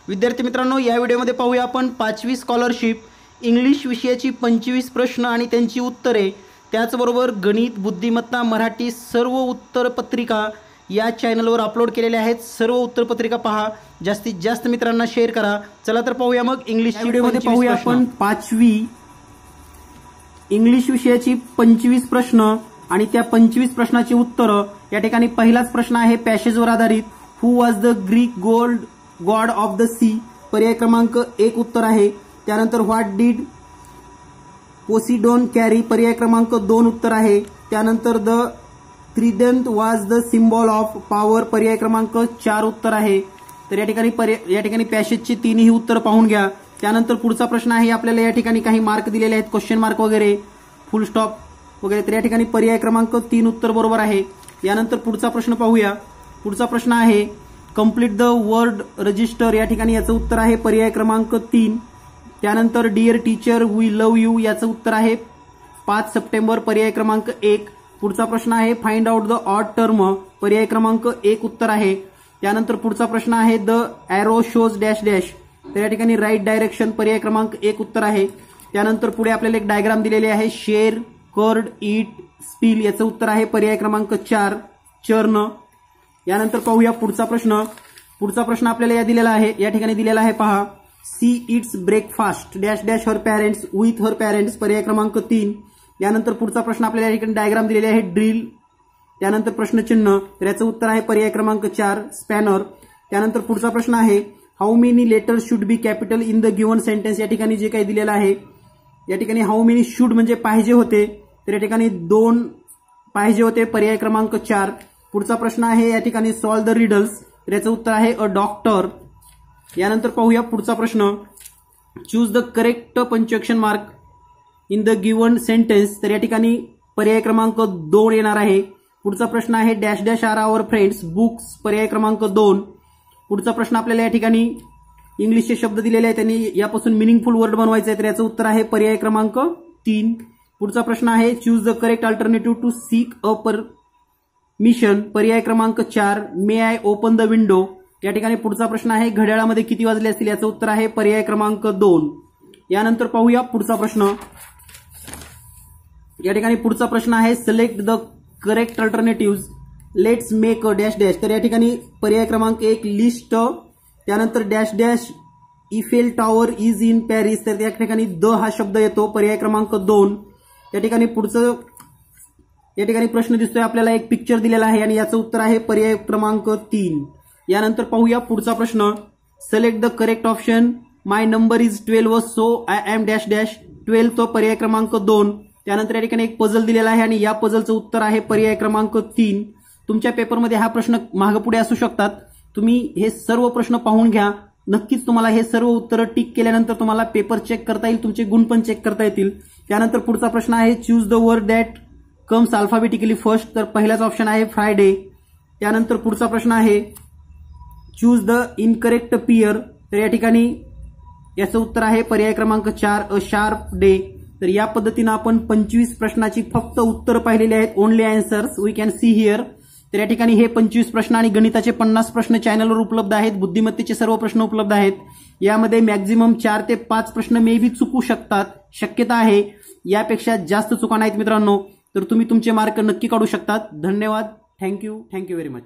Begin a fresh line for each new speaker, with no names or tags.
विद्यार्थी मित्रांनो, या व्हिडिओमध्ये पाहूया आपण 5वी स्कॉलरशिप इंग्लिश विषयाची 25 प्रश्न आणि त्यांची उत्तरे, त्याचबरोबर गणित, बुद्धिमत्ता, मराठी सर्व उत्तरपत्रिका या चॅनलवर अपलोड केलेल्या आहेत। सर्व उत्तरपत्रिका पहा, जास्तीत जास्त मित्रांना शेअर करा। चला तर पाहूया मग इंग्लिश व्हिडिओमध्ये पाहूया आपण 5वी इंग्लिश विषयाची 25 प्रश्न आणि त्या 25 प्रश्नाची उत्तरं। या ठिकाणी पहिलाच प्रश्न आहे पॅसेजवर आधारित, who was the Greek god of the sea, पर्याय क्रमांक 1 उत्तर आहे। त्यानंतर व्हॉट डिड पोसिडोन कॅरी, पर्याय क्रमांक 2 उत्तर आहे। त्यानंतर the trident was the symbol of power, पर्याय क्रमांक 4 उत्तर आहे। तर या ठिकाणी पॅसेजची तिन्ही उत्तर पाहून घ्या। त्यानंतर पुढचा प्रश्न आहे, आपल्याला या ठिकाणी काही मार्क दिलेले आहेत, क्वेश्चन मार्क वगैरे, फुल स्टॉप वगैरे। तर या ठिकाणी पर्याय क्रमांक 3 उत्तर बरोबर आहे। यानंतर पुढचा प्रश्न पाहूया। पुढचा प्रश्न आहे कंप्लीट द वर्ड रजिस्टर, या ठिकाणी याचं उत्तर आहे पर्याय क्रमांक 3। त्यानंतर dear teacher we love you, याचं उत्तर आहे 5 सप्टेंबर, पर्याय क्रमांक 1। पुढचा प्रश्न आहे find out the odd term, पर्याय क्रमांक 1 उत्तर आहे। त्यानंतर पुढचा प्रश्न आहे the arrow shows dash dash, तर या ठिकाणी राईट डायरेक्शन, पर्याय क्रमांक 1 उत्तर आहे। त्यानंतर पुढे आपल्याला एक डायग्राम दिलेली आहे, शेअर, कर्ड, ईट, स्पिल, याचं उत्तर आहे पर्याय क्रमांक 4 चर्न। यानंतर पाहूया पुढचा प्रश्न। पुढचा प्रश्न आपल्याला या ठिकाणी दिलेला आहे, पहा, see it's breakfast dash dash her parents with her parents, पर्याय क्रमांक 3। यानंतर पुढचा प्रश्न आपल्याला या ठिकाणी डायग्राम दिलेले आहे, ड्रिल, त्यानंतर प्रश्नचिन्ह, तर याचं उत्तर आहे पर्याय क्रमांक 4 स्पॅनर। त्यानंतर पुढचा प्रश्न आहे how many letters should be capital in the given sentence, या ठिकाणी जे काही दिलेलं आहे, या ठिकाणी हाऊ मेनी शुड म्हणजे पाहिजे होते, तर या ठिकाणी 2 पाहिजे होते, पर्याय क्रमांक 4। पुढचा प्रश्न आहे या ठिकाणी सॉल्व द रिडल्स, तर याचं उत्तर आहे अ डॉक्टर। यानंतर पाहूया पुढचा प्रश्न, choose the correct punctuation mark in the given sentence, तर या ठिकाणी पर्याय क्रमांक 2 येणार आहे। पुढचा प्रश्न आहे डॅश डॅश आर आवर फ्रेंड्स बुक्स, पर्याय क्रमांक 2। पुढचा प्रश्न आपल्याला या ठिकाणी इंग्लिशचे शब्द दिलेले आहेत, त्यांनी यापासून मिनिंगफुल वर्ड बनवायचे आहे, तर याचं उत्तर आहे पर्याय क्रमांक 3। पुढचा प्रश्न आहे choose the correct alternative to seek a permission, पर्याय क्रमांक 4 may I open the window. या ठिकाणी पुढचा प्रश्न आहे घड्याळामध्ये किती वाजले असतील, याचं उत्तर आहे पर्याय क्रमांक 2। यानंतर पाहूया पुढचा प्रश्न। या ठिकाणी पुढचा प्रश्न आहे select the correct alternative let's make a dash dash, तर या ठिकाणी पर्याय क्रमांक 1 लिस्ट, त्यानंतर dash dash Eiffel tower is in Paris, तर या ठिकाणी द हा शब्द येतो, पर्याय क्रमांक 2। या ठिकाणी प्रश्न दिसतोय आपल्याला, एक पिक्चर दिलेला आहे आणि याचं उत्तर आहे पर्याय क्रमांक 3। यानंतर पाहूया पुढचा प्रश्न, select the correct option my number is 12 so I am dash dash 12, तो पर्याय क्रमांक 2। त्यानंतर या ठिकाणी एक पझल दिलेला आहे आणि या पझलचं उत्तर आहे पर्याय क्रमांक 3। तुमच्या पेपरमध्ये हा प्रश्न मागपुढे असू शकतात, तुम्ही हे सर्व प्रश्न पाहून घ्या। नक्कीच तुम्हाला हे सर्व उत्तरं टिक केल्यानंतर तुम्हाला पेपर चेक करता येईल, तुमचे गुण पण चेक करता येतील। त्यानंतर पुढचा प्रश्न आहे choose the word that comes alphabetically first, तर पहिलाच ऑप्शन आहे फ्रायडे। त्यानंतर पुढचा प्रश्न आहे चूज द इनकरेक्ट पियर, तर या ठिकाणी याचं उत्तर आहे पर्याय क्रमांक 4 अ शार्प डे। तर या पद्धतीनं आपण 25 प्रश्नाची फक्त उत्तर पाहिलेली आहेत, only answers we can see here. तर या ठिकाणी हे 25 प्रश्न आणि गणिताचे 50 प्रश्न चॅनलवर उपलब्ध आहेत, बुद्धिमत्तेचे सर्व प्रश्न उपलब्ध आहेत। यामध्ये मॅक्झिमम 4 ते 5 प्रश्न मे बी चुकू शकतात, शक्यता आहे, यापेक्षा जास्त चुका नाहीत मित्रांनो। तर तुम्ही तुमचे मार्क नक्की काढू शकतात। धन्यवाद, थँक्यू व्हेरी मच।